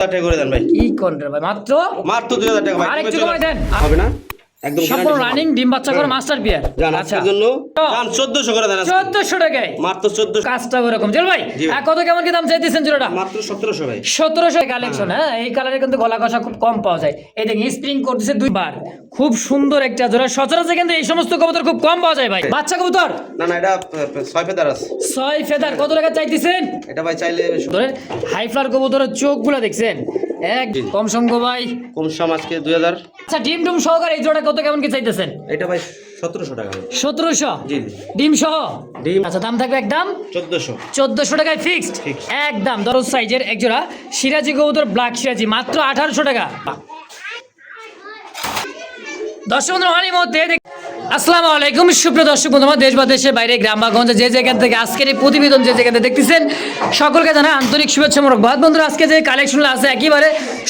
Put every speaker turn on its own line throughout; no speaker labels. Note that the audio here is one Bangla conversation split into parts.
টাকা করে দেন ভাই।
কি কোন রে ভাই, মাত্র
মাত্র 2000 টাকা ভাই।
আরেকটু কমাই দেন।
হবে না? একদম
সম্পূর্ণ রানিং ডিম বাচ্চা করে মাস্টার বিয়ার।
জান আজকের জন্য জান 1400 করে দেন।
1400 টাকায়
মাত্র 1400।
কাজটা এরকম জল ভাই। আর কত কেমন কি দাম চাইতেছেন জোড়াটা?
মাত্র 1700 ভাই।
1700 কালেকশন। হ্যাঁ, এই কালারে কিন্তু গলা কষা খুব কম পাওয়া যায়। এই দেখেন স্প্রিং করতেছে দুইবার, খুব সুন্দর একটা জোড়া। সচরাচর কিন্তু এই সমস্ত কবুতর খুব কম পাওয়া যায় ভাই। বাচ্চা কবুতর
না না, এটা 6 ফেদার আছে।
6 ফেদার কত টাকা চাইতেছেন?
এটা ভাই চাইলে
ধরেন হাই ফ্লার কবুতরের চোখগুলো দেখছেন, এক কম সঙ্গ ভাই।
কম সম আজকে 2000।
আচ্ছা, ডিম ডুম সহকারে এই জোড়া কত কেমন কি চাইতেছেন?
এটা ভাই 1700 টাকা ভাই।
1700?
জি জি।
ডিম সহ?
ডিম।
আচ্ছা, দাম থাকবে একদম
1400।
1400 টাকায় ফিক্সড একদম। দরজ সাইজের এক জোড়া সিরাজি কবুতর, ব্ল্যাক সিরাজি, মাত্র 1800 টাকা। দর্শক বন্ধুরা, এই মুহূর্তে আসসালামু আলাইকুম সুপ্রিয় দর্শক বন্ধুরা, দেশ বা দেশের বাইরে, গ্রাম বা গঞ্জে যে যেখান থেকে আজকের এই প্রতিবেদন যে যেখানে দেখতেছেন, সকলকে জানাই আন্তরিক শুভেচ্ছা মোবারকবাদ। বন্ধুরা, আজকে যে কালেকশনগুলো আছে একেবারে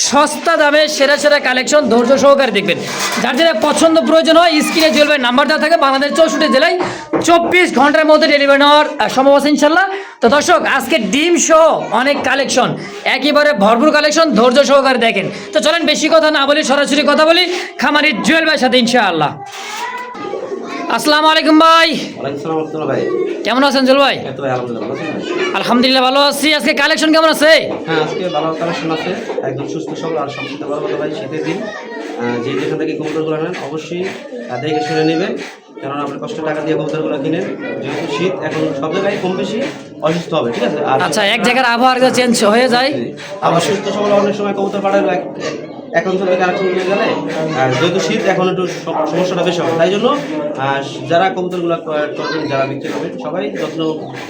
সস্তা দামে সেরা সেরা কালেকশন, ধৈর্য সহকারে দেখবেন। যার যেটা পছন্দ প্রয়োজন হয় স্ক্রিনে জ্বলবে নাম্বার দেওয়া থাকে। বাংলাদেশ 64 জেলায় 24 ঘন্টার মধ্যে ডেলিভারি নেওয়ার সম্ভব আছে ইনশাল্লাহ। তো দর্শক, আজকে ডিম সহ অনেক কালেকশন, একেবারে ভরপুর কালেকশন, ধৈর্য সহকারে দেখেন। তো চলেন বেশি কথা না বলি, সরাসরি কথা বলি খামারি জুয়েল ভাইয়ের সাথে ইনশাআল্লাহ। আসসালামু আলাইকুম ভাই।
ওয়ালাইকুম আসসালাম রাহমাতুল্লাহ ভাই।
কেমন আছেন জুয়েল ভাই?
এত ভাই আলহামদুলিল্লাহ ভালো আছেন?
আলহামদুলিল্লাহ ভালো আছি। আজকে কালেকশন কেমন আছে?
হ্যাঁ, আজকে ভালো কালেকশন আছে, একদম সুস্থ সবল আর সবচেয়ে বড় কথা ভাই, শীতের দিন যে যেখান থেকে কবুতরগুলো নেন অবশ্যই দেখে শুনে নেবেন, কেননা আপনি কষ্ট টাকা দিয়ে কবুতরগুলো কিনেন। যেহেতু শীত এখন সব জায়গায় কম বেশি অসুস্থ হবে, ঠিক আছে? আর
আচ্ছা, এক জায়গার আবহাওয়া চেঞ্জ হয়ে যায়।
আবার সুস্থ সবল অনেক সময় কবুতর পাঠাবে এখন থেকে কালেকশন হয়ে গেলে যেহেতু শীত এখন একটু সমস্যাটা বেশি হবে, তাই জন্য যারা কবুতরগুলো করবেন, যারা বিক্রি করবেন, সবাই যত্ন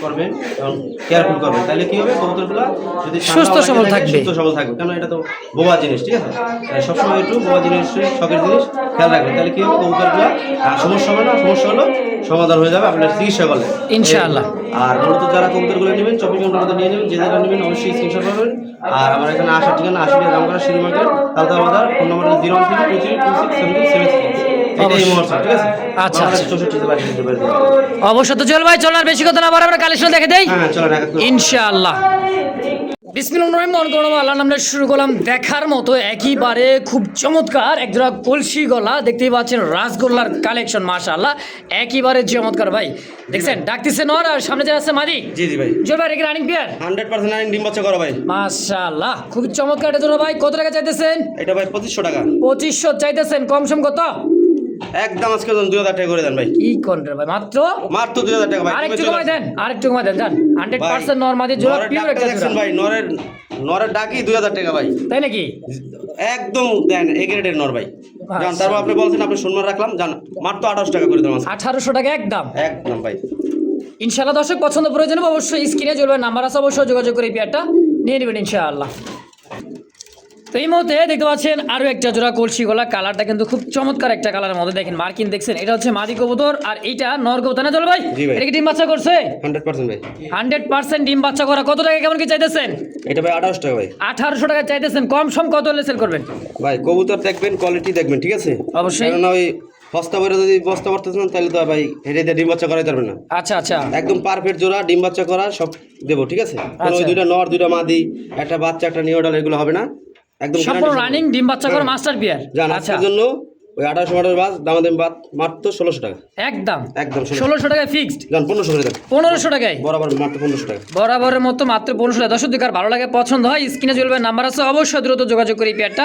করবেন এবং কেয়ারফুল করবেন। তাহলে কি হবে, কবুতরগুলো যদি
সুস্থ সবল থাকবে,
সুস্থ সবল থাকবে। কারণ এটা তো বোবা জিনিস, ঠিক আছে? সবসময় একটু বোবা জিনিস, শখের জিনিস খেয়াল রাখবেন। তাহলে কি হবে, কবুতরগুলো সমস্যা হবে না, সমস্যা হলো সমাধান হয়ে যাবে আপনার চিকিৎসা করলে ইনশাআল্লাহ। আর মূলত যারা কবুতরগুলো নেবেন 24 ঘন্টার মধ্যে নিয়ে নেবেন, যে যারা নেবেন অবশ্যই স্ক্রিনশট করবেন। আর আমার এখানে আসার ঠিকানা 80 টাকা দাম করা সিঁড়ি মার্কেট, তালতা বাজার। ফোন নম্বর 01323267773। এটাই মোবাইল, ঠিক আছে?
আচ্ছা,
64 জেলা দিতে পারবেন।
অবশ্যই। তো জুয়েল ভাই, চল আর বেশি কথা না বলে আমরা কালেকশন দেখে দেই।
হ্যাঁ চলেন
ইনশাআল্লাহ। বিসমিল্লাহির রহমানির রহিম। আল্লাহর নামে শুরু করলাম। দেখার মতো একেবারে খুব চমৎকার একজোড়া কলসি গলা, দেখতেই পাচ্ছেন রাসগোল্লার কালেকশন, মাশাআল্লাহ একেবারে চমৎকার ভাই। দেখছেন ডাকতেছে নর, আর সামনে যে আছে মাদি।
জি জি ভাই।
জুয়েল ভাই, এটা রানিং পেয়ার
100% রানিং ডিম বাচ্চা করা ভাই।
মাশাআল্লাহ, খুব চমৎকার এটা জোড়া ভাই। কত টাকা চাইতেছেন?
এটা ভাই 2500 টাকা।
2500 চাইতেছেন, কম সম কত?
একদম আজকে 2000 টাকা করে দেন ভাই।
কি কোন রে ভাই, মাত্র
2000 টাকা ভাই।
আরেকটু কমাই দেন, আরেকটু কমাই দেন জান। 100% নরমাদি জোড়া, পিওর একটা জোড়া
ভাই। নরের ডাকি 2000 টাকা ভাই।
তাই নাকি?
একদম দেন, এ গ্রেডের নর ভাই। জান তারপর আপনি বলছেন, আপনি সম্মান রাখলাম, জান মাত্র 1800 টাকা করে দিলাম।
1800 টাকা একদম।
একদম ভাই।
ইনশাআল্লাহ দর্শক, পছন্দ প্রয়োজন হবে অবশ্যই স্ক্রিনে জ্বলবে নাম্বার আছে, অবশ্যই যোগাযোগ করে এই পেয়ারটা নিয়ে নেবেন ইনশাআল্লাহ। তো এই মুহূর্তে দেখতে পাচ্ছেন আরো একটা জোড়া কলসি গলা, কালারটা কিন্তু খুব চমৎকার একটা কালারের মধ্যে। দেখেন মার্কিন দেখছেন, এটা হচ্ছে মাদি কবুতর আর এইটা নর কবুতর না জল ভাই? এটা কি ডিম বাচ্চা করছে?
100% ভাই।
100% ডিম বাচ্চা করা। কত টাকা কেমন কি চাইতেছেন?
এটা ভাই 1800 টাকা ভাই।
1800 টাকা চাইতেছেন, কম সম কত হলে সেল করবেন?
ভাই কবুতর দেখবেন, কোয়ালিটি দেখবেন, ঠিক আছে?
অবশ্যই।
কারণ ওই বস্তা ভরে যদি বস্তা ভরতেছেন তাহলে তো ভাই হেডে দিয়ে ডিম বাচ্চা করাইতে পারবেন না।
আচ্ছা আচ্ছা,
একদম পারফেক্ট জোড়া ডিম বাচ্চা করা সব দেবো, ঠিক আছে? কোনো ওই দুইটা নর, দুইটা মাদি, একটা বাচ্চা, একটা নিউডাল, এগুলো হবে না। একদম
সম্পূর্ণ রানিং ডিম বাচ্চা করা মাস্টার বিয়ার।
জান আজকের জন্য ওই 1800 টাকার বাস দাম বাদ মাত্র 1600 টাকা।
একদম
একদম
1600 টাকায় ফিক্সড।
জান 1500 করে দেন।
1500 টাকায়
বরাবর মাত্র 1500 টাকা।
বরাবরের মতো মাত্র 1500 টাকা। দর্শক দিকার ভালো লাগে, পছন্দ হয়, স্ক্রিনে জ্বলবে নাম্বার আছে, অবশ্যই দ্রুত যোগাযোগ করে এই পেয়ারটা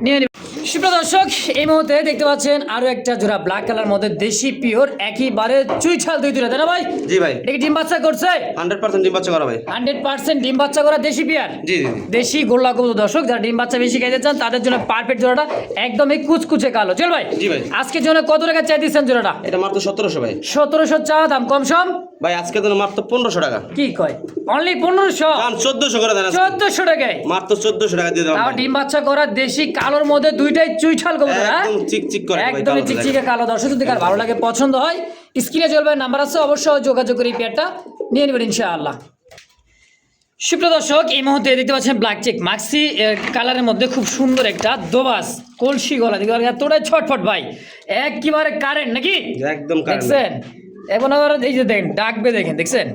নিয়ে নেবেন। সুপ্রিয় দর্শক, এই মুহূর্তে দেখতে পাচ্ছেন আরো একটা জোড়া ব্ল্যাক কালার মধ্যে দেশি পিওর, একেবারে চুইছাল দুই দুইটা, তাই না ভাই?
জি ভাই।
এটা কি ডিম বাচ্চা করছে?
100% ডিম বাচ্চা করা ভাই।
100% ডিম বাচ্চা করা দেশি পিয়ার।
জি জি।
দেশি গোল্লা কবুতর। দর্শক যারা ডিম বাচ্চা বেশি খাইতে চান তাদের জন্য পারফেক্ট জোড়াটা, একদমই কুচকুচে কালো। চল ভাই।
জি ভাই।
আজকের জন্য কত টাকা চাই দিচ্ছেন জোড়াটা?
এটা মাত্র 1700 ভাই।
1700 চা দাম, কম সম
ভাই আজকের জন্য মাত্র 1500 টাকা।
কি কয়, অনলি 1500?
জান 1400 করে দেন।
1400 টাকায়
মাত্র 1400 টাকা দিয়ে দাও।
তাও ডিম বাচ্চা করা দেশি কালোর মধ্যে দুইটাই চুইঠাল কবুতর।
একদম চিকচিক করে ভাই,
একদমই চিকচিকে কালো। দর্শক যদি কার ভালো লাগে, পছন্দ হয়, স্ক্রিনে জ্বলবে নাম্বার আছে, অবশ্যই যোগাযোগ করে এই পেয়ারটা নিয়ে নেবেন ইনশাআল্লাহ। সুপ্রিয় দর্শক, এই মুহূর্তে দেখতে পাচ্ছেন ব্ল্যাক চেক মাক্সি কালারের মধ্যে খুব সুন্দর একটা দোবাস কলসি গলা, দেখতে এতটাই ছটফট ভাই, একেবারে কারেন্ট নাকি?
একদম কারেন্ট।
দেখছেন এখন আবার এই যে দেখেন ডাকবে, দেখেন দেখছেন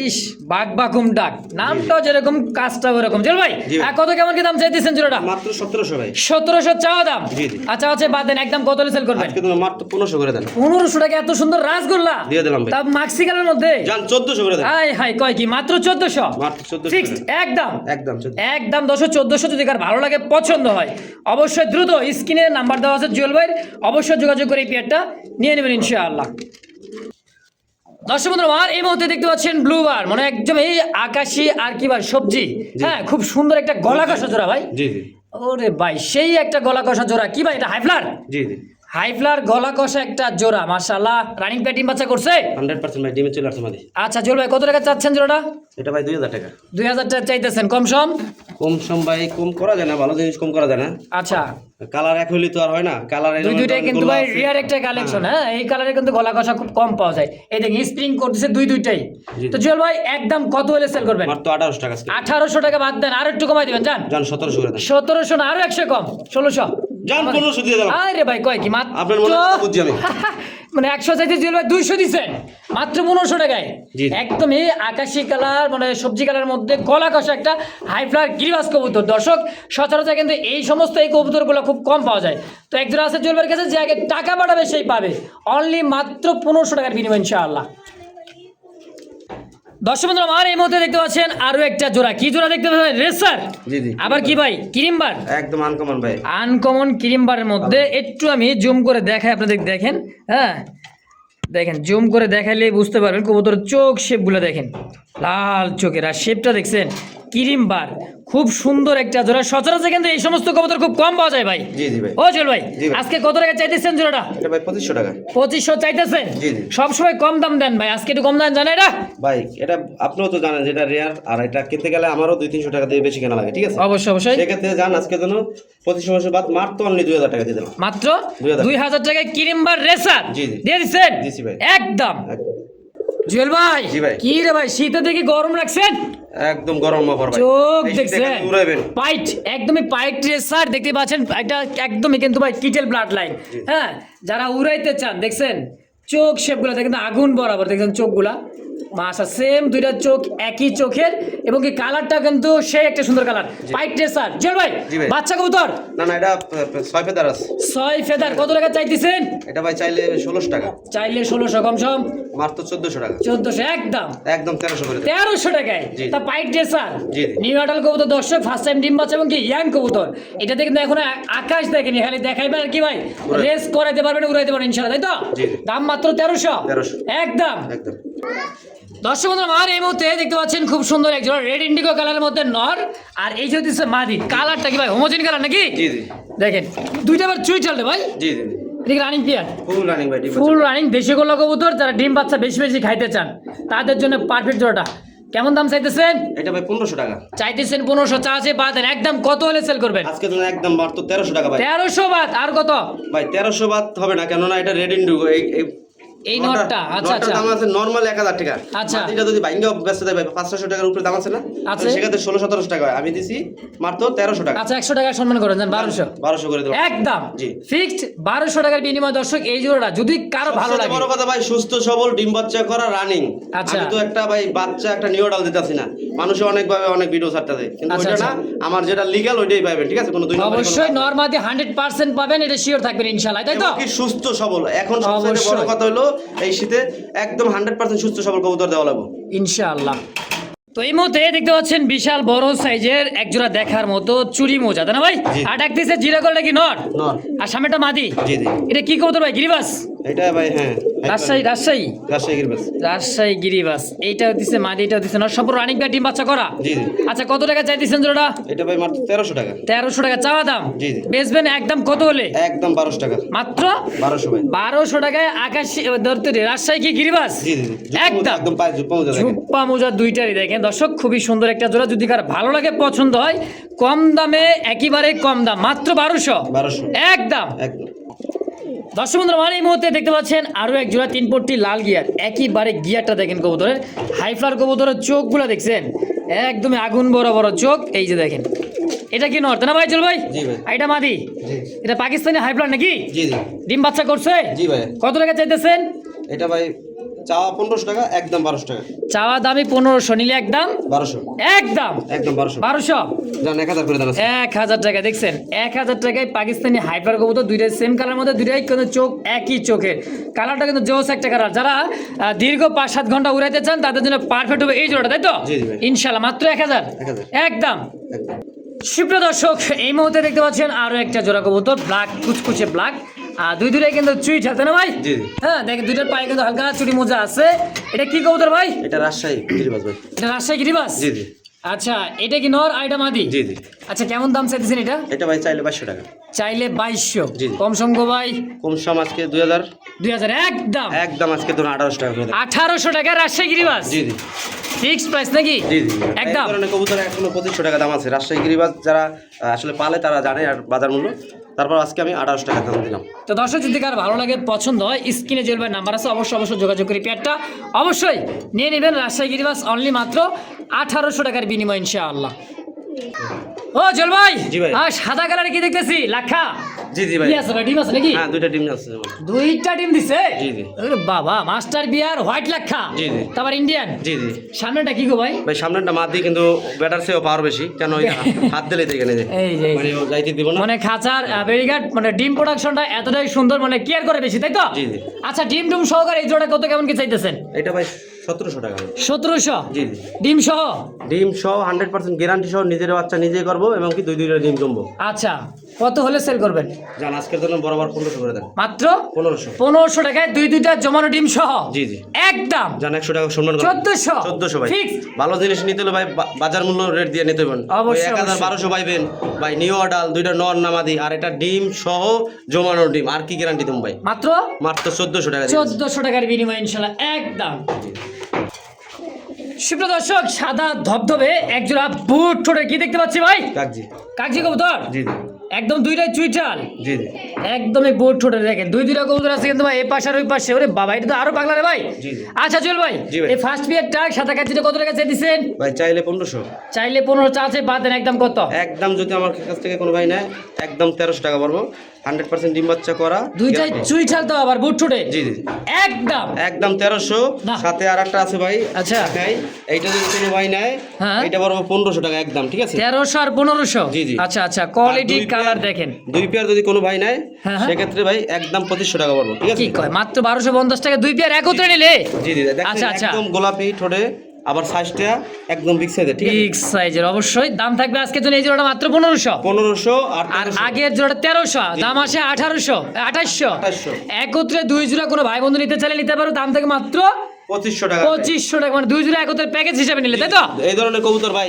ইস বাঘবাকুম ডাক নামটাও যেরকম কাজটাও এরকম চল ভাই
জি ভাই।
আর কত কেমন কি দাম চাইতেছেন জোড়াটা
মাত্র 1700 ভাই।
1700 চাওয়া দাম
জি, জি।
আচ্ছা আচ্ছা বাদ দেন একদম কত সেল করবেন
আজকে তুমি মাত্র 1500 করে দেন।
1500 টাকা এত সুন্দর রাসগোল্লা
দিয়ে দিলাম ভাই।
তা মাক্সি কালারের মধ্যে
জান 1400 করে দেন।
হাই হাই কয় কি মাত্র 1400
মাত্র 1400
ফিক্সড একদম
একদম 1400।
একদম 1400 যদি কার ভালো লাগে পছন্দ হয় অবশ্যই দ্রুত স্ক্রিনে নাম্বার দেওয়া আছে জুয়েল ভাইয়ের অবশ্যই যোগাযোগ করে এই পেয়ারটা নিয়ে নেবেন ইনশাআল্লাহ। দর্শক বন্ধুরা আমার এই মুহূর্তে দেখতে পাচ্ছেন ব্লু বার মানে একদম এই আকাশি আর কি ভাই সবজি হ্যাঁ খুব সুন্দর একটা গলা কষা জোড়া ভাই
জি জি
ওরে ভাই সেই একটা গলা কষা জোড়া কি ভাই এটা হাইফ্লার
জি জি
হাইফ্লার গলা কষা একটা জোড়া মাশাআল্লাহ রানিং প্যাড ডিম বাচ্চা করছে
100% ভাই ডিমে চলে আসছে মাদি।
আচ্ছা জুয়েল ভাই কত টাকা চাচ্ছেন জোড়াটা
এটা ভাই 2000 টাকা।
2000 টাকা চাইতেছেন কম সম
কম সম ভাই কম করা যায় না, ভালো জিনিস কম করা যায় না।
আচ্ছা
কালার এক হইলে তো আর হয় না, কালার
দুইটাই কিন্তু ভাই রিয়ার একটা কালেকশন হ্যাঁ এই কালারে কিন্তু গলা কষা খুব কম পাওয়া যায় এই দেখেন স্প্রিং করতেছে দুইটাই
জি।
তো জুয়েল ভাই একদম কত হলে সেল করবেন
মাত্র 1800 টাকা আজকে।
1800 টাকা বাদ দেন আর একটু কমাই দিবেন জান
জান 1700 করে দেন।
1700 না আরো 100 কম 1600
জান 1500 দিয়ে দিলাম।
আরে ভাই কয় কি মাত্র
আপনার মনে হয় বুঝছি আমি।
মানে 100 চাইতে জুয়েল ভাই 200 দিছেন মাত্র 1500 টাকায়
জি।
একদম এই আকাশি কালার মানে সবজি কালারের মধ্যে গলা কষা একটা হাই ফ্লার গিরিবাস কবুতর দর্শক সচরাচর কিন্তু এই সমস্ত এই কবুতরগুলো খুব কম পাওয়া যায় তো একজন আছে জুয়েল ভাইয়ের কাছে যে আগে টাকা পাঠাবে সেই পাবে অনলি মাত্র 1500 টাকার বিনিময় ইনশাআল্লাহ। দর্শক বন্ধুরা আমার এই মুহূর্তে দেখতে পাচ্ছেন আরো একটা জোড়া কি জোড়া দেখতে পাচ্ছেন রেসার
জি জি
আবার কি ভাই ক্রিমবার
একদম আনকমন ভাই।
আনকমন ক্রিমবারের মধ্যে একটু আমি জুম করে দেখাই আপনাদের দেখেন হ্যাঁ দেখেন জুম করে দেখাইলে বুঝতে পারবেন কবুতরের চোখ শেপগুলো দেখেন লাল চোখের আর শেপটা দেখছেন ক্রিমবার খুব সুন্দর একটা জোড়া সচরাচর কিন্তু এই সমস্ত কবুতর খুব কম পাওয়া যায় ভাই
জি জি ভাই।
ও চল ভাই
জি ভাই।
আজকে কত টাকা চাইতেছেন জোড়াটা
এটা ভাই 2500 টাকা।
2500 চাইতেছেন
জি, জি।
সবসময় কম দাম দেন ভাই আজকে একটু কম দাম জানেন এটা
ভাই এটা আপনিও তো জানেন যেটা রেয়ার, আর এটা কিনতে গেলে আমারও 200-300 টাকা দিয়ে বেশি কেনা লাগে, ঠিক আছে?
অবশ্যই অবশ্যই
সেক্ষেত্রে জান আজকে জন্য 2500 বাদ মাত্র অনলি 2000 টাকা দিয়ে দিলাম।
মাত্র
2000
2000 টাকায় ক্রিমবার রেসার
জি, জি।
দিয়ে দিচ্ছেন
দিছি ভাই।
একদম
একদম।
জুয়েল ভাই
জি ভাই।
কি রে ভাই শীতে দেখি গরম রাখছেন
একদম গরম অফার ভাই।
চোখ
এই শীতে
দেখছেন
খালি উড়াইবেন।
পাইট একদমই পাইট রেসার দেখতে পাচ্ছেন এটা একদমই কিন্তু ভাই কিটেল ব্লাড লাইন হ্যাঁ যারা উড়াইতে চান দেখছেন চোখ শেপগুলো দেখেন আগুন বরাবর দেখছেন চোখগুলা মাশা সেম দুইটা চোখ একই চোখের এবং কি কালারটা কিন্তু সেই একটা সুন্দর কালার পাইট রেসার জুয়েল ভাই
জি ভাই।
বাচ্চা কবুতর
না না এটা 6 ফেদার আছে।
6 ফেদার কত টাকা চাইতেছেন
এটা ভাই চাইলে 1600 টাকা।
চাইলে 1600 কম সম
মাত্র 1400 টাকা।
1400 একদম
একদম 1300 করে দেন।
1300 টাকায়
জি।
তা পাইট ড্রেসার
জি, জি।
নিউ আডাল কবুতর দর্শক ফার্স্ট টাইম ডিম বাচ্চা এবং কি ইয়াং কবুতর এটাতে কিন্তু এখন আকাশ দেখেনি খালি দেখাইবেন আর কি ভাই রেস করাইতে পারবেন উড়াইতে পারবেন ইনশাআল্লাহ তাই তো
জি, জি।
দাম মাত্র 1300 একদম
একদম।
দর্শক বন্ধুরা আমার এই মুহূর্তে দেখতে পাচ্ছেন খুব সুন্দর একজন রেড ইন্ডিগো কালারের মধ্যে নর আর এই যে হচ্ছে মাদি কালারটা কি ভাই হোমোজেন কালার নাকি
জি জি
দেখেন দুইটা বার চুই চলবে ভাই
জি জি
এদিকে রানিং পিয়ার
ফুল রানিং ভাই। ডিম
ফুল রানিং দেশি গোলা কবুতর যারা ডিম বাচ্চা বেশি বেশি খাইতে চান তাদের জন্য পারফেক্ট জোড়াটা কেমন দাম চাইতেছেন
এটা ভাই 1500 টাকা।
চাইতেছেন 1500 চা আছে বাদ দেন একদম কত হলে সেল করবেন
আজকে তো একদম মাত্র 1300 টাকা ভাই।
1300 বাদ আর কত
ভাই 1300 বাদ হবে না, কেননা এটা রেড ইন্ডিগো
এই নটটা আচ্ছা আচ্ছা
দাম আছে নরমাল 1000 টাকা।
আচ্ছা।
মাটিটা যদি বাইঙ্গা বেচতে দেয় ভাই 500 টাকার উপরে দাম আছে না,
আছে।
সেক্ষেত্রে 1600-1700 টাকা হয়। আমি দিছি মাত্র 1300 টাকা।
আচ্ছা 100 টাকা সম্মান করেন যান 1200
1200 করে দিলাম।
একদম
জি।
ফিক্সড 1200 টাকার বিনিময় দর্শক এই জোড়াটা যদি কারো ভালো
সবচেয়ে
লাগে
বড় কথা ভাই সুস্থ সবল ডিম বাচ্চা করা রানিং।
আচ্ছা।
আমি তো একটা ভাই বাচ্চা একটা নিউ ডাল দিতাছি না, মানুষে অনেক ভাবে অনেক ভিডিও ছাড়তেছে, কিন্তু
আচ্ছা,
ওইটা
আচ্ছা।
না, আমার যেটা লিগ্যাল ওইটাই পাবেন, ঠিক আছে? কোনো দুই নম্বরের কোনো
অবশ্যই
কাজ নাই।
নরমাদি 100% পাবেন এটা শিওর থাকবেন ইনশাআল্লাহ তাই তো
এবং কি সুস্থ সবল। এখন সবচেয়ে বড়
অবশ্যই।
কথা হলো এই শীতে একদম 100% সুস্থ সবল কবুতর দেওয়া লাগবে।
ইনশাআল্লাহ তো এই মুহূর্তে দেখতে পাচ্ছেন বিশাল বড় সাইজের একজোড়া দেখার মতো চুরি মোজা তাই না ভাই
জি।
আর ডাকতেছে জিরা কলটা কি নর
নর।
আর সামনেটা মাদি
জি জি
এটা কি কবুতর ভাই গিরিবাস
এটা ভাই হ্যাঁ
রাজশাহী রাজশাহী
রাজশাহী গিরবাস।
রাজশাহী গিরিবাস এইটাও দিছে মাদি এটাও দিছে নর সব রানিং প্যাড ডিম বাচ্চা করা
জি জি
আচ্ছা কত টাকা চাইতেছেন জোড়াটা
এটা ভাই মাত্র 1300 টাকা।
1300 টাকা চাওয়া দাম
জি, জি।
বেচবেন একদম কত হলে
একদম 1200 টাকা।
মাত্র
1200 ভাই।
1200 টাকায় আকাশী ধরতে রাজশাহী কি গিরিবাস
জি জি জি
একদম
একদম পাঁচ জুপ্পা মোজা দেখেন।
ঝুপ্পা মোজা দুইটারই দেখেন দর্শক খুবই সুন্দর একটা জোড়া যদি কার ভালো লাগে পছন্দ হয় কম দামে একেবারে কম দাম মাত্র 1200
1200
একদম
একদম।
দর্শক বন্ধুরা আমার এই মুহূর্তে দেখতে পাচ্ছেন আরো এক জোড়া 3 পট্টি লাল গিয়ার একেবারে গিয়ারটা দেখেন কবুতরের হাইফ্লার কবুতরের চোখগুলো দেখছেন একদমই আগুন বড় বড় চোখ এই যে দেখেন এটা কি নর্থ না ভাই চল ভাই
জি ভাই।
আর এটা মাদি
জি
এটা পাকিস্তানি হাইফ্লার নাকি
জি জি
ডিম বাচ্চা করছে
জি ভাই।
কত টাকা চাইতেছেন
এটা ভাই চাওয়া 1500 টাকা, একদম 1200 টাকা।
চাওয়া দামি 1500, নিলে একদম
1200,
একদম
একদম 1200।
1200
জান 1000 করে দেন।
1000 টাকা। দেখছেন 1000 টাকায় পাকিস্তানি হাইপার কবুতর, দুইটাই সেম কালার মধ্যে, দুইটাই কিন্তু চোখ একই চোখের, কালারটা কিন্তু জোস একটা কালার। যারা দীর্ঘ 5-7 ঘন্টা উড়াইতে চান তাদের জন্য পারফেক্ট হবে এই জোড়াটা, তাই তো?
জি জি ভাই,
ইনশাআল্লাহ মাত্র 1000 একদম।
একদম।
সুপ্রিয় দর্শক, এই মুহূর্তে দেখতে পাচ্ছেন আরো একটা জোড়া কবুতর, ব্ল্যাক, কুচকুচে ব্ল্যাক। আর দুইটাই কিন্তু চুই ঠাতে না ভাই?
জি জি।
হ্যাঁ, দেখেন দুইটার পায়ে কিন্তু হালকা চুরি মোজা আছে। এটা কি কবুতর ভাই?
এটা রাজশাহী গিরিবাজ ভাই।
এটা রাজশাহী গিরিবাজ?
জি জি।
আচ্ছা, এটা কি নর আর এটা মাদি?
জি জি।
আচ্ছা, কেমন দাম চাইতেছেন এটা?
এটা ভাই চাইলে 2200 টাকা।
চাইলে 2200।
জি।
কম সম গো ভাই?
কম সম আজকে 2000,
2000 একদম।
একদম আজকে ধরুন 1800 টাকা করে দেন।
1800 টাকা রাজশাহী গিরিবাজ?
জি জি।
ফিক্সড প্রাইস নাকি?
জি জি।
একদম।
এই ধরনের কবুতর এখনো 2500 টাকা দাম আছে। রাজশাহী গিরিবাজ যারা আসলে পালে তারা জানে আর বাজার মূল্য। তারপর আজকে আমি 1800 টাকা দাম দিলাম।
তো দর্শক, যদি কার ভালো লাগে, পছন্দ হয়, স্ক্রিনে জেল ভাই নাম্বার আছে, অবশ্যই যোগাযোগ করি। পেয়ারটা অবশ্যই নিয়ে নেবেন। রাজশাহী গিরিবাজ অনলি মাত্র 1800 টাকার বিনিময় ইনশাআল্লাহ। ও জল ভাই,
জি ভাই।
সাদা কালার কি দেখতেছি? লাখা?
জি জি ভাই।
কি আছে ভাই, ডিম আছে নাকি?
হ্যাঁ, দুইটা ডিম আছে।
দুইটা ডিম দিছে?
জি জি।
ওরে বাবা, মাস্টার বিয়ার হোয়াইট লাখা।
জি জি।
তারপর ইন্ডিয়ান।
জি জি।
সামনেটা কি গো ভাই?
ভাই সামনেটা মাদি, কিন্তু ব্যাটার চেয়েও পাওয়ার বেশি। কেন ওই হাত দিলে দেখে নেই,
এই যে
মানে ও যাইতে দিব না।
মানে খাঁচার বেরিঘাট, মানে ডিম প্রোডাকশনটা এতটাই সুন্দর, মানে কেয়ার করে বেশি, তাই তো?
জি জি।
আচ্ছা, ডিম টুম সহকারে এই জোড়া কত কেমন কি চাইতেছেন?
এটা ভাই 1700 টাকা।
1700?
জি জি।
ডিম সহ?
ডিম সহ 100% গ্যারান্টি সহ, নিজের বাচ্চা নিজেই করবো এবং কি দুইটা ডিম জমবো।
আচ্ছা, কত হলে সেল করবেন?
জান আজকের জন্য বরাবর 1500 করে দেন।
মাত্র
1500।
1500 টাকায় দুইটা জমানো ডিম সহ?
জি জি।
একদম।
জান 100 টাকা সম্মান করুন।
1400
ভাই।
ফিক্স।
ভালো জিনিস নিতে হলে ভাই বাজার মূল্য রেট দিয়ে নিতে হবেন।
অবশ্যই,
1200 পাইবেন ভাই। নিউ অডাল দুইটা নর নামাদি, আর এটা ডিম সহ জমানো ডিম। আর কি গ্যারান্টি তুমি ভাই?
মাত্র
1400 টাকা।
1400 টাকার বিনিময় ইনশাআল্লাহ একদম। সুপ্রিয় দর্শক, সাদা ধবধবে একজোড়া বুট ঠোঁটে কি দেখতে পাচ্ছি ভাই?
কাকজি।
কাকজি কবুতর?
জি জি।
একদম দুইটাই চুইটাল।
জি জি।
একদমই বোর্ড ঠোঁটে দেখেন দুইটা কবুতর আছে কিন্তু ভাই, এই পাশে আর ওই পাশে। ওরে বাবা, এটা তো আরো পাগলা রে ভাই।
জি জি।
আচ্ছা চল ভাই,
জি ভাই।
এই ফার্স্ট বিয়ারটা সাদা কাচ্চিটা কত টাকা চাইতেছেন?
ভাই চাইলে 1500।
চাইলে 1500 চাচ্ছে, বাদ দেন একদম কত?
একদম যদি আমার কাছ থেকে কোনো ভাই নেয়, একদম 1300 টাকা পড়বো। 100% ডিম বাচ্চা করা।
দুইটাই চুইটাল তো আবার বুট ঠোঁটে?
জি জি।
একদম
একদম 1300।
না।
সাথে আর একটা আছে ভাই।
আচ্ছা।
নেই, এইটা যদি কোনো ভাই নেয়,
হ্যাঁ।
এইটা পড়বো 1500 টাকা একদম, ঠিক আছে?
1300 আর 1500?
জি জি।
আচ্ছা আচ্ছা, কোয়ালিটি
আর দুই
কালার
পেয়ার-
দেখেন।
দুই পেয়ার যদি কোনো ভাই নেয়,
হ্যাঁ, হ্যাঁ।
সেক্ষেত্রে ভাই একদম 2500 টাকা পড়বো, ঠিক আছে?
কি কয়, মাত্র 1250 টাকা দুই পেয়ার একত্রে নিলে?
জি জি। দেখেন
আচ্ছা আচ্ছা,
একদম গোলাপি ঠোঁটে, আবার সাইজটা একদম বিগ সাইজের, ঠিক আছে?
বিগ সাইজের। অবশ্যই দাম থাকবে আজকের জন্য এই জোড়াটা মাত্র 1500।
1500 আর
আর
1300।
আগের জোড়া 1300, দাম আসে 1800 2800।
2800।
একত্রে দুই জোড়া কোনো ভাই বন্ধু নিতে চাইলে নিতে পারো, দাম থাকে মাত্র
2500 টাকা।
2500 টাকা, মানে দুই জোড়া একত্রে প্যাকেজ হিসাবে নিলে, তাই তো?
এই ধরনের কবুতর ভাই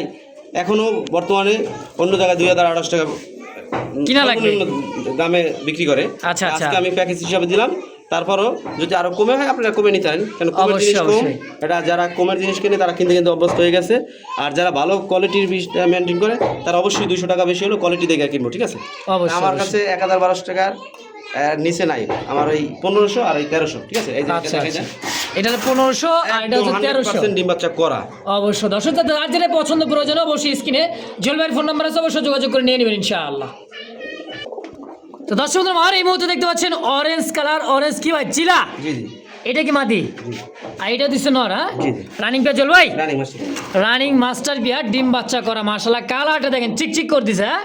এখনো বর্তমানে অন্য জায়গায় 2800 টাকা
কিনা লাগবে।
সর্বনিম্ন দামে বিক্রি করে।
আচ্ছা, আচ্ছা।
আজকে আমি প্যাকেজ হিসাবে দিলাম। তারপরও যদি আরো কমে হয়, আপনারা কমে নিতে পারেন, কারণ কমের
অবশ্যই,
জিনিস কম।
অবশ্যই।
এটা যারা কমের জিনিস কিনে তারা কিনতে কিন্তু অভ্যস্ত হয়ে গেছে। আর যারা ভালো কোয়ালিটির মেনটেন করে তারা অবশ্যই 200 টাকা বেশি হলেও কোয়ালিটি দেখে কিনবো, ঠিক আছে?
অবশ্যই,
আমার
অবশ্যই।
কাছে 1200 টাকার নিচে নাই। আমার ওই 1500 আর ওই 1300, ঠিক আছে? এই যে
আচ্ছা আচ্ছা, এটা 1500 আর এটা হচ্ছে 1300।
100% ডিম বাচ্চা করা।
অবশ্যই দর্শক, আর যেটা পছন্দ প্রয়োজন অবশ্যই স্ক্রিনে জলবায়ুর ফোন নাম্বার আছে, অবশ্যই যোগাযোগ করে নিয়ে নেবেন ইনশাআল্লাহ। তো দর্শক বন্ধুরা, আমার এই মুহূর্তে দেখতে পাচ্ছেন অরেঞ্জ কালার, অরেঞ্জ কি ভাই, চিলা?
জি জি।
এটা কি মাদি? আর এটা দিচ্ছে নর? হ্যাঁ,
জি, জি।
রানিং পেয়ে চল ভাই।
Running master.
রানিং মাস্টার বিয়ার, ডিম বাচ্চা করা, মাশাআল্লাহ কালারটা দেখেন চিকচিক করে দিছে। হ্যাঁ,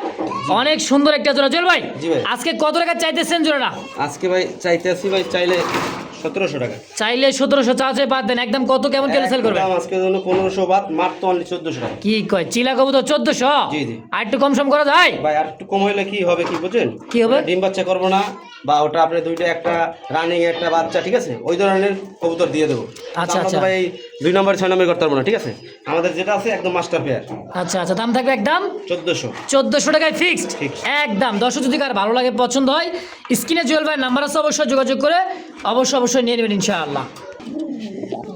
অনেক সুন্দর একটা জোড়া। চল ভাই,
জি ভাই।
আজকে কত টাকা চাইতেছেন জোড়াটা?
আজকে ভাই চাইতেছি ভাই, চাইলে 1700 টাকা।
চাইলে 1700 চাচ্ছে, বাদ দেন একদম কত কেমন কেন সেল করবেন?
একদম আজকের জন্য 1500 বাদ, মাত্র অনলি 1400 টাকা।
কি কয়, চিলা কবুতর 1400?
জি, জি।
আর একটু কম সম করা যায়?
ভাই আর একটু কম হইলে কি হবে, কি বুঝছেন?
কি হবে?
ওটা ডিম বাচ্চা করবো না, বা ওটা আপনি দুইটা একটা রানিং একটা বাচ্চা, ঠিক আছে? ওই ধরনের কবুতর দিয়ে দেবো।
আচ্ছা,
আমরা তো
আচ্ছা।
ভাই 2 নম্বর 6 নম্বর করতে পারবো না, ঠিক আছে? আমাদের যেটা আছে একদম মাস্টার পেয়ার।
আচ্ছা আচ্ছা, দাম থাকবে একদম
1400।
1400 টাকায় ফিক্সড
Fixed।
একদম। দর্শক যদি কার ভালো লাগে, পছন্দ হয়, স্ক্রিনে জুয়েল ভাই নাম্বার আছে, অবশ্যই যোগাযোগ করে অবশ্যই নিয়ে নেবেন ইনশাআল্লাহ।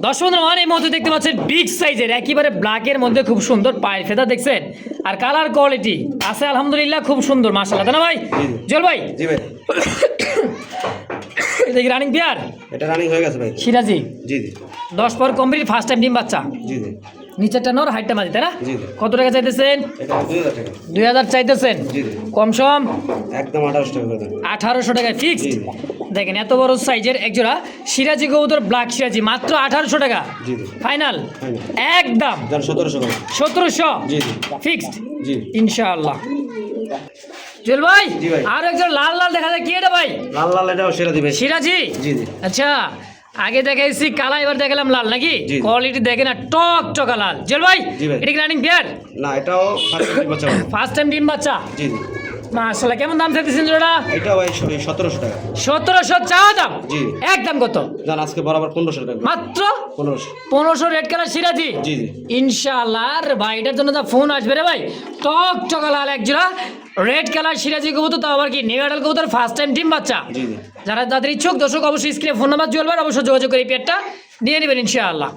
দর্শক বন্ধুরা, আমার এই মুহূর্তে দেখতে পাচ্ছেন বিগ সাইজের একেবারে ব্ল্যাকের মধ্যে খুব সুন্দর পায়ের ফেদা দেখছেন, আর কালার কোয়ালিটি আছে আলহামদুলিল্লাহ খুব সুন্দর মাশাআল্লাহ, তাই না ভাই?
জি, জি।
জুয়েল ভাই,
জি ভাই।
এটা কি রানিং পেয়ার?
এটা রানিং হয়ে গেছে ভাই।
সিরাজি
জি জি।
10 পর কমপ্লিট, ফার্স্ট টাইম ডিম বাচ্চা।
জি জি।
নিচেরটা নর, হাইটটা মাঝি, তাই না?
জি, জি।
কত টাকা চাইতেছেন?
এটা 2000 টাকা।
2000 চাইতেছেন?
জি জি।
কম সম
একদম 1800 টাকা করে দেন।
1800 টাকায় ফিক্সড।
জি।
দেখেন এত বড় সাইজের একজোড়া সিরাজি কবুতর, ব্ল্যাক সিরাজি, মাত্র 1800 টাকা
জি জি
ফাইনাল
ফাইনাল
একদম।
জান 1700 করে
1700
জি জি
ফিক্সড
জি
ইনশাআল্লাহ। জুয়েল ভাই
জি ভাই।
আর একজন লাল লাল দেখা যায়, কি এটা ভাই?
লাল লাল এটাও সেরা দিবে
সিরাজি।
জি জি
আচ্ছা, আগে দেখাইছি কালা, এবার দেখালাম লাল নাকি?
জি।
কোয়ালিটি দেখে না, টক টকা লাল। জুয়েল ভাই
জি ভাই।
এটা কি রানিং পেয়ার?
না এটাও বাচ্চা
ফার্স্ট টাইম ডিম বাচ্চা।
জি জি
মাশাআল্লাহ, কেমন দাম চাইতেছেন জোড়া?
এটা ভাই 1700 টাকা
1700 চাওয়া দাম।
জি।
একদম কত?
জান আজকে বরাবর 1500 টাকা
মাত্র
1500
1500 রেড কালার সিরাজি।
জি জি
ইনশাআল্লাহ। আর ভাই এটার জন্য যা ফোন আসবে রে ভাই, টক টকা লাল এক জোড়া রেড কালার সিরাজি কবুতর, তাও আবার কি নিউ অ্যাডাল কবুতর, ফার্স্ট টাইম ডিম বাচ্চা।
জি জি
যারা যাদের ইচ্ছুক দর্শক অবশ্যই স্ক্রিনে ফোন নাম্বার জুয়েল ভাই অবশ্যই যোগাযোগ করে এই পেয়ারটা নিয়ে নেবেন ইনশাআল্লাহ।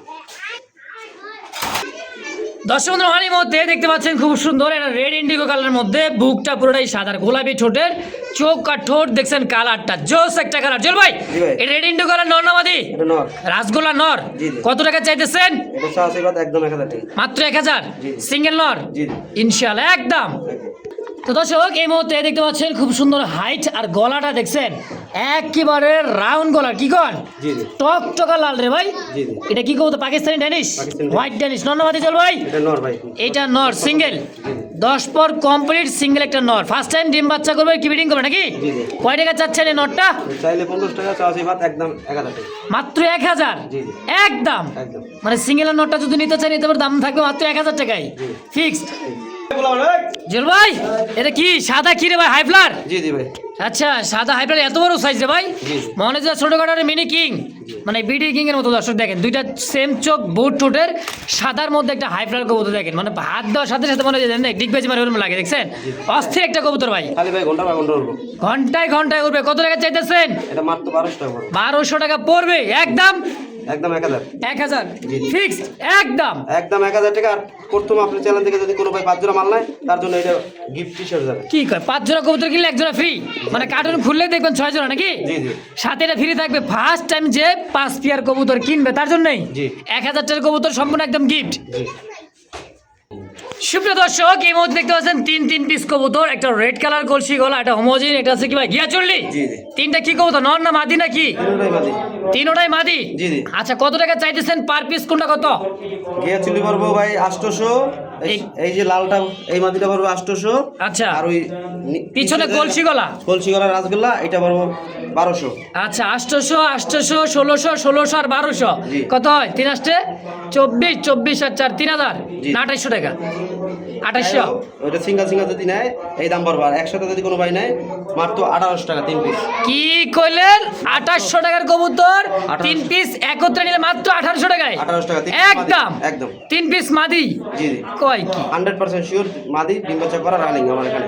দর্শক বন্ধুরা, আমার এই মধ্যে দেখতে পাচ্ছেন খুব সুন্দর একটা রেড ইন্ডিগো কালারের মধ্যে, বুকটা পুরোটাই সাদা, গোলাপি ঠোঁটের, চোখ আর ঠোঁট দেখছেন কালারটা জোস একটা কালার। জল ভাই
জি ভাই।
এই রেড ইন্ডিগো কালার নর নামাদি
এটা নর
রাসগোল্লা নর,
জি জি।
কত টাকা চাইতেছেন?
এটা সাহসী বাদ একদম 1000 টাকা
মাত্র 1000
জি।
সিঙ্গেল নর
জি জি
ইনশাআল্লাহ একদম। তো দর্শক এই মুহূর্তে দেখতে পাচ্ছেন খুব সুন্দর হাইট আর গলাটা দেখছেন একেবারে রাউন্ড গলা, কি কন
জি জি
টক টকা লাল রে ভাই।
জি জি
এটা কি কবুতর? Pakistani Danish,
Pakistani
white Danish, নর নামাদি জল ভাই।
এটা নর ভাই
এইটা নর সিঙ্গেল 10 পর কমপ্লিট সিঙ্গেল একটা নর, ফার্স্ট টাইম ডিম বাচ্চা করবে, কি ব্রিডিং করবে নাকি?
জি জি
কয় টাকা চাচ্ছেন এই নরটা?
চাইলে 1500 টাকা সাহসী বাদ একদম 1000 টাকা
মাত্র 1000
জি জি
একদম।
একদম
মানে সিঙ্গেল নটটা যদি নিতে চান নিতে পারে, দাম থাকবে মাত্র 1000 টাকাই ফিক্সড। জল ভাই এটা কি সাদা, কি রে ভাই? হাইফ্লার?
জি জি ভাই
আচ্ছা, সাদা হাইফ্লার এত বড় সাইজ রে ভাই,
জি।
মনে হচ্ছে ছোটখাটো মিনি কিং, মানে বিডি কিং এর মতো। দর্শক দেখেন দুইটা সেম চোখ, বুট ঠোঁটের, সাদার মধ্যে একটা হাইফ্লার কবুতর দেখেন, মানে হাত দেওয়ার সাথে সাথে মনে হচ্ছে ডিগবাজি মারে ওরকম লাগে, দেখছেন অস্থির একটা কবুতর ভাই।
খালি ভাই ঘন্টা উঠবো
ঘন্টায় ঘন্টায় উঠবে। কত টাকা চাইতেছেন?
এটা মাত্র 1200 টাকা পড়বে
1200 টাকা পড়বে একদম।
একদম 1000
1000
জি, জি।
ফিক্সড একদম।
একদম 1000 টাকা। আর প্রথম আপনি চ্যানেল থেকে যদি কোনো ভাই 5 জোড়া মাল নেয় তার জন্য এটা গিফট হিসেবে যাবে
কি কয় 5 জোড়া কবুতর কিনলে 1 জোড়া ফ্রি, মানে কার্টুন খুললে দেখবেন 6 জোড়া নাকি?
জি জি
সাথে এটা ফ্রি থাকবে। ফার্স্ট টাইম যে 5 পেয়ার কবুতর কিনবে তার জন্যই
জি।
1000 টাকার কবুতর সম্পূর্ণ একদম গিফট।
জি
সুপ্রিয় দর্শক এই মুহূর্তে দেখতে পাচ্ছেন 3 পিস কবুতর, একটা রেড কালার কলসি গলা, একটা হোমোজিন, এটা আছে কি ভাই গিয়া চললি?
জি জি
তিনটা কি কবুতর, নর না মাদি নাকি?
তিনটাই মাদি
তিনোটাই মাদি।
জি জি
আচ্ছা, কত টাকা চাইতেছেন পার পিস, কোনটা কত?
গিয়া চুলি পারবো ভাই 800। এই যে লালটা এই মাদিটা পারবো 800।
আচ্ছা,
আর ওই
পিছনে কলসি গলা,
কলসি গলার রাসগোল্লা এটা পারবো 1200।
আচ্ছা 800 800 1600 1600 আর 1200
জি।
কত হয়? 3 আসতে 24 24 আর 4 3000
জি।
না 2800 টাকা 2800।
ওইটা সিঙ্গেল যদি নেয় এই দাম পড়বে। আর একসাথে যদি কোনো ভাই নেয় মাত্র 1800 টাকা 3 পিস।
কি কইলেন? 2800 টাকার কবুতর
2800
3 পিস একত্রে নিলে মাত্র 1800 টাকায়
1800 টাকা
একদম
একদম
3 পিস মাদি।
জি জি
কয় কি
100% শিওর মাদি ডিম বাচ্চা করা রানিং আমার এখানে।